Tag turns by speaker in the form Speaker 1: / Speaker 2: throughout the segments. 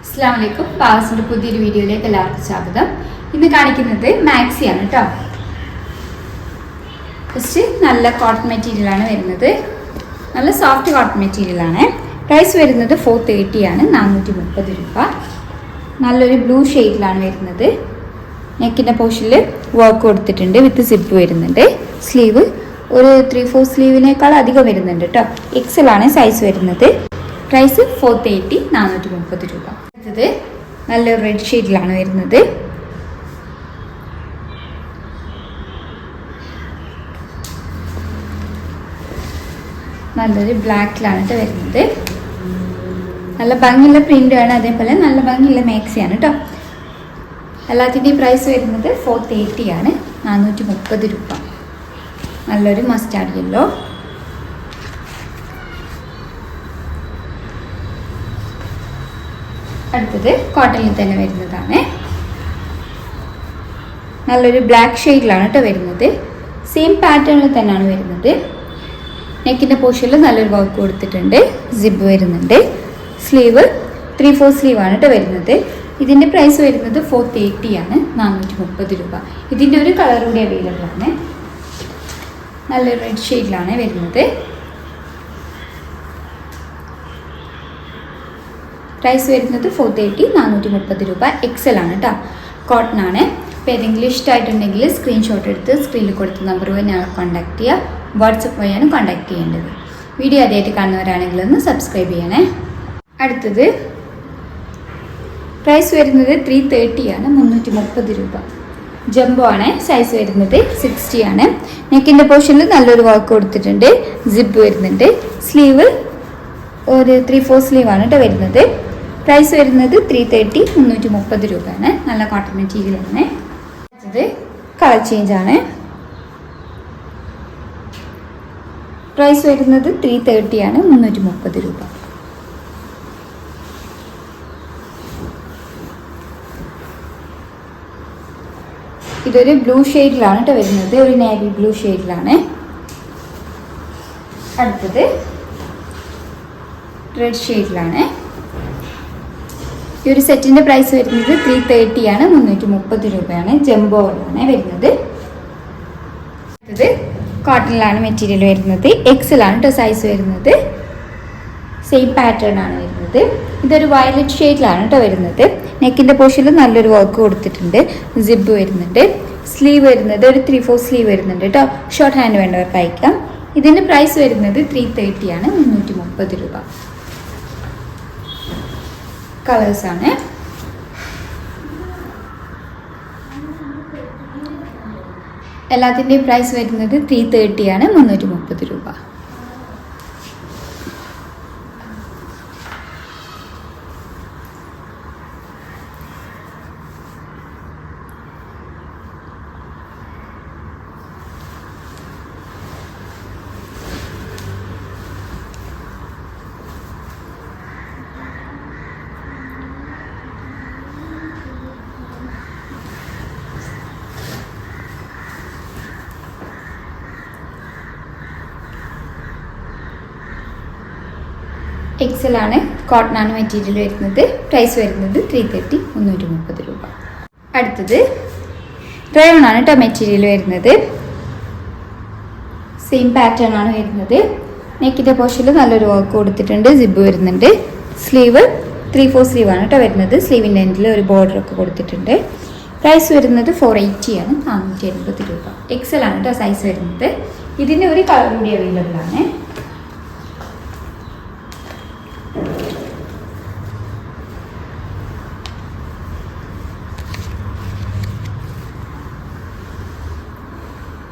Speaker 1: അസ്സലാമു അലൈക്കും. പാവസിന്റെ പുതിയൊരു വീഡിയോയിലേക്ക് എല്ലാവർക്കും സ്വാഗതം. ഇന്ന് കാണിക്കുന്നത് മാക്സിയാണ് കേട്ടോ. ഫസ്റ്റ് നല്ല കോട്ടൺ മെറ്റീരിയൽ ആണ് വരുന്നത്. നല്ല സോഫ്റ്റ് കോട്ടൺ മെറ്റീരിയൽ ആണ്. പ്രൈസ് വരുന്നത് 430 ആണ്, 430 രൂപ. നല്ലൊരു ബ്ലൂ ഷെയ്ഡിലാണ് വരുന്നത്. നെക്കിൻ്റെ പോർഷനിൽ വർക്ക് കൊടുത്തിട്ടുണ്ട്, വിത്ത് സിപ്പ് വരുന്നുണ്ട്. സ്ലീവ് ഒരു 3/4 സ്ലീവിനേക്കാൾ അധികം വരുന്നുണ്ട് കേട്ടോ. എക്സൽ ആണ് സൈസ് വരുന്നത്. പ്രൈസ് 430, 430 രൂപ. അടുത്തത് നല്ലൊരു റെഡ് ഷെയ്ഡിലാണ് വരുന്നത്. നല്ലൊരു ബ്ലാക്കിലാണ് കേട്ടോ വരുന്നത്. നല്ല ഭംഗിയുള്ള പ്രിന്റ് ആണ്, അതേപോലെ നല്ല ഭംഗിയുള്ള മാക്സിയാണ് കേട്ടോ. എല്ലാത്തിൻ്റെയും പ്രൈസ് വരുന്നത് 430 ആണ്, 430 രൂപ. നല്ലൊരു മസ്റ്റാർഡ് യെല്ലോ. അടുത്തത് കോട്ടണിൽ തന്നെ വരുന്നതാണ്. നല്ലൊരു ബ്ലാക്ക് ഷെയ്ഡിലാണ് കേട്ടോ വരുന്നത്. സെയിം പാറ്റേണിൽ തന്നെയാണ് വരുന്നത്. നെക്കിൻ്റെ പോർഷനിൽ നല്ലൊരു വർക്ക് കൊടുത്തിട്ടുണ്ട്, സിബ് വരുന്നുണ്ട്. സ്ലീവ് 3/4 സ്ലീവാണ് കേട്ടോ വരുന്നത്. ഇതിൻ്റെ പ്രൈസ് വരുന്നത് 430 ആണ്, 430 രൂപ. ഇതിൻ്റെ ഒരു കളർ കൂടി അവൈലബിൾ ആണ്. നല്ലൊരു റെഡ് ഷെയ്ഡിലാണ് വരുന്നത്. പ്രൈസ് വരുന്നത് 430, 430 രൂപ. എക്സൽ ആണ് കേട്ടോ, കോട്ടൺ ആണ്. അപ്പോൾ ഏതെങ്കിലും ഇഷ്ടമായിട്ടുണ്ടെങ്കിൽ സ്ക്രീൻഷോട്ട് എടുത്ത് സ്ക്രീനിൽ കൊടുത്ത നമ്പർ വഴി ഞങ്ങളെ കോൺടാക്ട് ചെയ്യുക. വാട്സപ്പ് വഴിയാണ് കോൺടാക്ട് ചെയ്യേണ്ടത്. വീഡിയോ ആദ്യമായിട്ട് കാണുന്നവരാണെങ്കിൽ ഒന്ന് സബ്സ്ക്രൈബ് ചെയ്യണേ. അടുത്തത് പ്രൈസ് വരുന്നത് 330 ആണ്, 330 രൂപ. ജംബോ ആണ്, സൈസ് വരുന്നത് 60 ആണ്. നെക്കിൻ്റെ പോർഷനിൽ നല്ലൊരു വർക്ക് കൊടുത്തിട്ടുണ്ട്, സിബ് വരുന്നുണ്ട്. സ്ലീവ് ഒരു 3/4 സ്ലീവാണ് കേട്ടോ വരുന്നത്. പ്രൈസ് വരുന്നത് 330, 330 രൂപയാണ്. നല്ല കോട്ടൺ മെറ്റീരിയൽ ആണ്. ഇത് കളർ ചേഞ്ച് ആണ്. പ്രൈസ് വരുന്നത് 330 ആണ്, 330 രൂപ. ഇതൊരു ബ്ലൂ ഷെയ്ഡിലാണ് കേട്ടോ വരുന്നത്, ഒരു നേവി ബ്ലൂ ഷെയ്ഡിലാണ്. അടുത്തത് റെഡ് ഷെയ്ഡിലാണ്. ഈ ഒരു സെറ്റിൻ്റെ പ്രൈസ് വരുന്നത് 330 ആണ്, 330 രൂപയാണ്. ജംബോയിലാണ് വരുന്നത്. അടുത്തത് കോട്ടണിലാണ് മെറ്റീരിയൽ വരുന്നത്. എക്സലാണ് കേട്ടോ സൈസ് വരുന്നത്. സെയിം പാറ്റേൺ ആണ് വരുന്നത്. ഇതൊരു വയലറ്റ് ഷെയ്ഡിലാണ് കേട്ടോ വരുന്നത്. നെക്കിൻ്റെ പോർഷനിൽ നല്ലൊരു വർക്ക് കൊടുത്തിട്ടുണ്ട്, സിബ് വരുന്നുണ്ട്. സ്ലീവ് വരുന്നത് ഒരു 3/4 സ്ലീവ് വരുന്നുണ്ട് കേട്ടോ. ഷോർട്ട് ഹാൻഡ് വേണ്ടവർക്ക് അയക്കാം. ഇതിൻ്റെ പ്രൈസ് വരുന്നത് 330 ആണ്, 330 രൂപ. കളേഴ്സാണ്. എല്ലാത്തിൻ്റെയും പ്രൈസ് വരുന്നത് 330 ആണ്, 330 രൂപ. എക്സൽ ആണ്, കോട്ടൺ ആണ് മെറ്റീരിയൽ വരുന്നത്. പ്രൈസ് വരുന്നത് 330, 330 രൂപ. അടുത്തത് റയോൺ ആണ് കേട്ടോ മെറ്റീരിയൽ വരുന്നത്. സെയിം പാറ്റേൺ ആണ് വരുന്നത്. നെക്കിൻ്റെ പോർഷനിൽ നല്ലൊരു വർക്ക് കൊടുത്തിട്ടുണ്ട്, സിബ് വരുന്നുണ്ട്. സ്ലീവ് 3/4 സ്ലീവാണ് കേട്ടോ വരുന്നത്. സ്ലീവിൻ്റെ എൻഡിൽ ഒരു ബോർഡർ ഒക്കെ കൊടുത്തിട്ടുണ്ട്. പ്രൈസ് വരുന്നത് 480 ആണ്, 480 രൂപ. എക്സൽ ആണ് കേട്ടോ സൈസ് വരുന്നത്. ഇതിൻ്റെ ഒരു കളർ കൂടി അവൈലബിൾ ആണ്.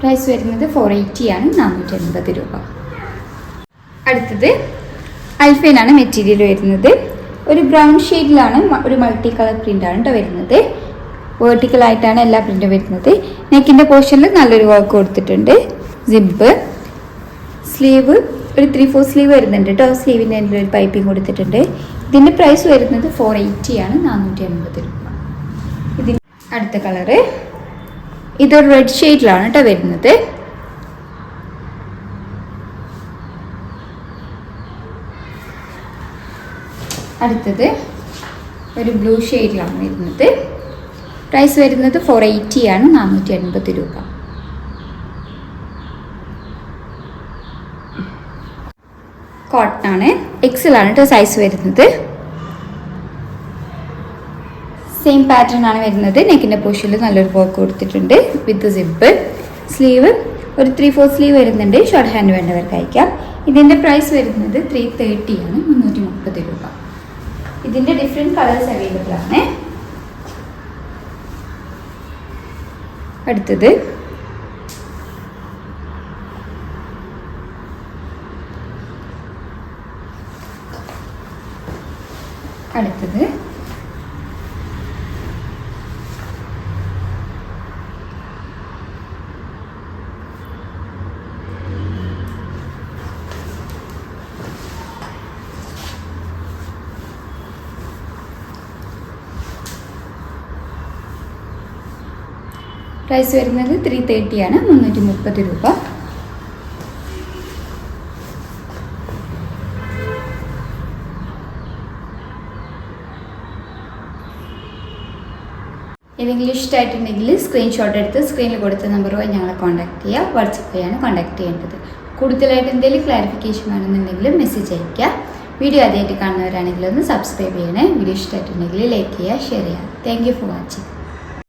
Speaker 1: പ്രൈസ് വരുന്നത് 480 ആണ്, 480 രൂപ. അടുത്തത് അൽഫൈനാണ് മെറ്റീരിയൽ വരുന്നത്. ഒരു ബ്രൗൺ ഷെയ്ഡിലാണ്, ഒരു മൾട്ടി കളർ പ്രിൻ്റാണ് കേട്ടോ വരുന്നത്. വേർട്ടിക്കലായിട്ടാണ് എല്ലാ പ്രിൻറ്റും വരുന്നത്. നെക്കിൻ്റെ പോർഷനിൽ നല്ലൊരു വർക്ക് കൊടുത്തിട്ടുണ്ട്, സിബ്. സ്ലീവ് ഒരു 3/4 സ്ലീവ് വരുന്നുണ്ട് കേട്ടോ. സ്ലീവിൻ്റെ എൻ്റെ ഒരു പൈപ്പിംഗ് കൊടുത്തിട്ടുണ്ട്. ഇതിൻ്റെ പ്രൈസ് വരുന്നത് 480 ആണ്, 480 രൂപ. ഇതിന് അടുത്ത കളറ് ഇതൊരു റെഡ് ഷെയ്ഡിലാണ് കേട്ടോ വരുന്നത്. അടുത്തത് ഒരു ബ്ലൂ ഷെയ്ഡിലാണ് വരുന്നത്. പ്രൈസ് വരുന്നത് 480 ആണ്, 480 രൂപ. കോട്ടൺ ആണ്, എക്സൽ ആണ് കേട്ടോ സൈസ് വരുന്നത്. സെയിം പാറ്റേൺ ആണ് വരുന്നത്. നെക്കിൻ്റെ പോർഷനിൽ നല്ലൊരു വർക്ക് കൊടുത്തിട്ടുണ്ട് വിത്ത് സിപ്പ്. സ്ലീവ് ഒരു 3/4 സ്ലീവ് വരുന്നുണ്ട്. ഷോർട്ട് ഹാൻഡ് വേണ്ടവർക്ക് അയക്കാം. ഇതിൻ്റെ പ്രൈസ് വരുന്നത് 330 ആണ്, 330 രൂപ. ഇതിൻ്റെ ഡിഫറെൻറ്റ് കളേഴ്സ് അവൈലബിൾ ആണ്. അടുത്തത് പ്രൈസ് വരുന്നത് 330 ആണ്, 330 രൂപ. ഏതെങ്കിലും ഇഷ്ടമായിട്ടുണ്ടെങ്കിൽ സ്ക്രീൻഷോട്ട് എടുത്ത് സ്ക്രീനിൽ കൊടുത്ത നമ്പറുമായി ഞങ്ങളെ കോൺടാക്ട് ചെയ്യുക. വാട്സപ്പ് വഴിയാണ് കോൺടാക്ട് ചെയ്യേണ്ടത്. കൂടുതലായിട്ട് എന്തെങ്കിലും ക്ലാരിഫിക്കേഷൻ വേണമെന്നുണ്ടെങ്കിൽ മെസ്സേജ് അയയ്ക്കുക. വീഡിയോ ആദ്യമായിട്ട് കാണുന്നവരാണെങ്കിൽ ഒന്ന് സബ്സ്ക്രൈബ് ചെയ്യണേ. വീഡിയോ ഇഷ്ടമായിട്ടുണ്ടെങ്കിൽ ലൈക്ക് ചെയ്യുക, ഷെയർ ചെയ്യുക. Thank you for watching.